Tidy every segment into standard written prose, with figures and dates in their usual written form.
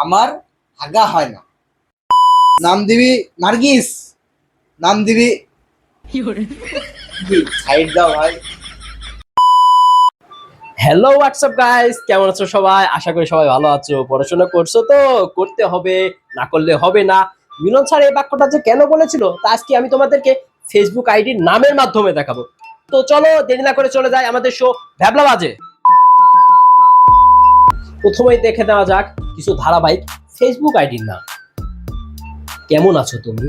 আমার হাগা হয় না। নাম দিবি নার্গিস, নাম দিবি সাইড দাও ভাই। হ্যালো হোয়াটসঅ্যাপ গাইস, কেমন আছো সবাই? আশা করি সবাই ভালো আছো। পড়াশোনা করছো তো? করতে হবে, না করলে হবে না। মিলন স্যার এই বাক্যটা যে কেন বলেছিল তা আজকে আমি তোমাদেরকে ফেসবুক আইডির নামের মাধ্যমে দেখাবো। তো চলো দেরি না করে চলে যাই আমাদের শো ভ্যাবলা বাজে। প্রথমেই দেখে নেওয়া যাক কিছু ধারাবাহিক ফেসবুক আইডির নাম। কেমন আছো তুমি?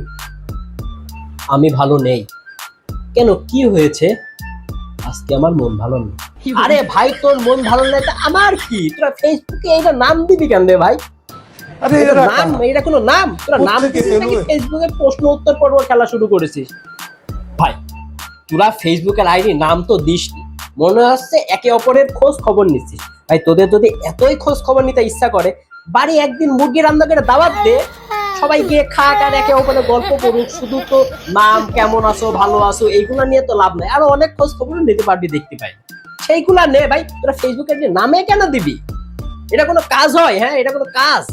আমি ভালো নেই। কেন, কি হয়েছে? আজকে আমার মন ভালো নেই। আরে ভাই, তোর মন ভালো নেই তা আমার কি? তোরা ফেসবুকে এইটা নাম দিবি কেন রে ভাই? আরে নাম, এটা কোনো নাম? তোরা নাম দিছিস নাকি ফেসবুকে প্রশ্ন উত্তর পর্ব খেলা শুরু করেছিস? ভাই তোরা ফেসবুকের আইডি নাম তো দিসনি, মনে হচ্ছে একে অপরের খোঁজ খবর নিচ্ছিস। ভাই তোদের যদি এতই খোঁজ খবর নিতে ইচ্ছা করে, বাড়ি একদিন মুরগি রান্না করে দাওয়াত দে, সবাই গিয়ে খাক আর একে অপরের গল্প করুক। শুধু তো নাম, কেমন আছো, ভালো আছো এইগুলা নিয়ে তো লাভ নাই, আরো অনেক খোঁজ খবর নিতে পারবি, দেখতে পাই। সেইগুলা নে ভাই, তোরা ফেসবুকের নামে কেন দিবি? এটা কোনো কাজ হয়? হ্যাঁ, এটা কোনো কাজ?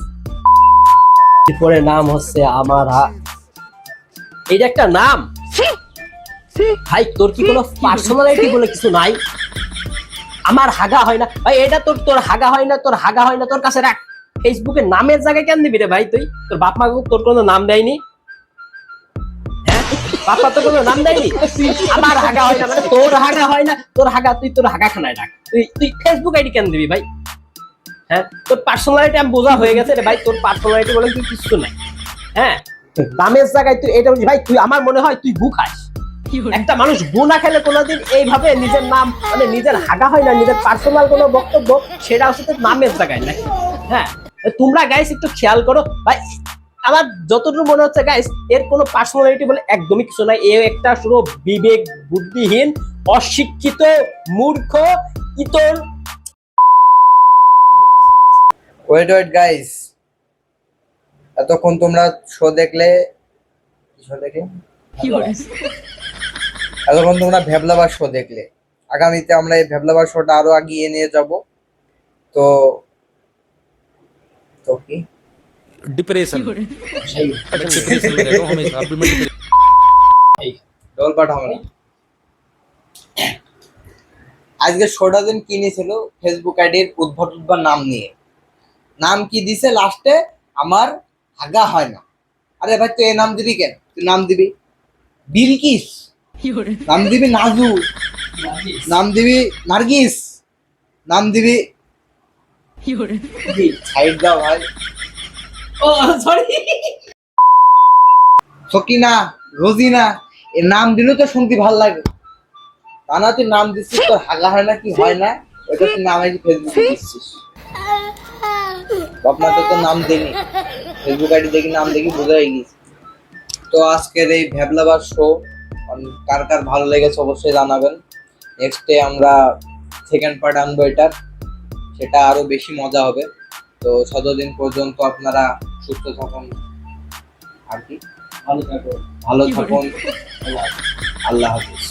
এরপরে নাম হচ্ছে আমার এটা একটা নাম? ভাই তোর কি কোনো পার্সোনালিটি বলে কিছু নাই? আমার হাগা হয় না ভাই, এটা তোর হাগা হয় না, তোর হাগা হয় না তোর কাছে রাখ। ফেসবুকে নামের জায়গায় কেন দিবি রে ভাই? তুই তোর বাপ মা তোর কোনো নাম দেয়নি? হ্যাঁ, বাপ মা তোর কোনো নাম দেয়নি? তুই আমার হাগা হয় না মানে তোর হাগা হয় না, তোর হাগা তুই তোর হাগা খানায় রাখ। তুই ফেসবুক আইডি কেন দিবি ভাই? হ্যাঁ, তোর পার্সোনালিটি আমি বোঝা হয়ে গেছে রে ভাই, তোর পার্সোনালিটি বলে তুই কিছু নাই। হ্যাঁ, নামের জায়গায় তুই এটা বলছিস ভাই? তুই, আমার মনে হয় তুই গু খাস। একটা মানুষ গু না খেলে কোনোদিন এইভাবে নিজের নাম, মানে নিজের হাগা হয় না, নিজের পার্সোনাল কোনো বক্তব্য সেটা হচ্ছে নামের জায়গায় নাকি? হ্যাঁ, তোমরা গাইস একটু খেয়াল করো ভাই। আমার যতটুকু মনে হচ্ছে গাইস, এর কোনো পার্সোনালিটি বলে একদমই কিছু নাই। এ একটা শুধু বিবেক বুদ্ধিহীন, অশিক্ষিত, মূর্খ, ইতর। ওয়েট ওয়েট গাইস, এতক্ষণ তোমরা শো দেখলে, এতক্ষণ তোমরা ভ্যাবলাবার শো দেখলে। আগামীতে আমরা এই ভ্যাবলাবার শোটা আরো এগিয়ে নিয়ে যাব। তো তো কি डिप्रेशन সেই डिप्रेशन में रहता हूँ हमेशा अभी मैं ডবল পাঠ হবে না। আজকে শোটা দিন কি নিয়েছিল ফেসবুক আইডির উদ্ভট নাম নিয়ে। নাম কি দিছে লাস্টে? আমার হাগা হয় না। আরে ভাই তুই এ নাম দিবি কেন? তুই নাম দিবি বিলকিস, নাম দিবি নাজু, নাম দিবি নার্গিস, নাম দিবি সাইড দাও ভাই। ও সরি, সকিনা, রোজিনা, এর নাম দিলেও তো শুনতে ভাল লাগে। তা না তুই নাম দিচ্ছিস তোর হাগা হয় না কি হয় না, ওইটা তুই নাম আইডি ফেসবুকে দিচ্ছিস। আপনার তো নাম দেনি, ফেসবুক আইডি দেখি নাম দেখি বোঝা হয়ে গেছে। তো আজকের এই ভ্যাবলাবার শো কার কার ভালো লেগেছে অবশ্যই জানাবেন। নেক্সটে আমরা সেকেন্ড পার্ট আনবো এটার, সেটা আরো বেশি মজা হবে। তো ততদিন পর্যন্ত আপনারা সুস্থ থাকুন, আর কি ভালো থাকুন, আল্লাহ হাফিজ।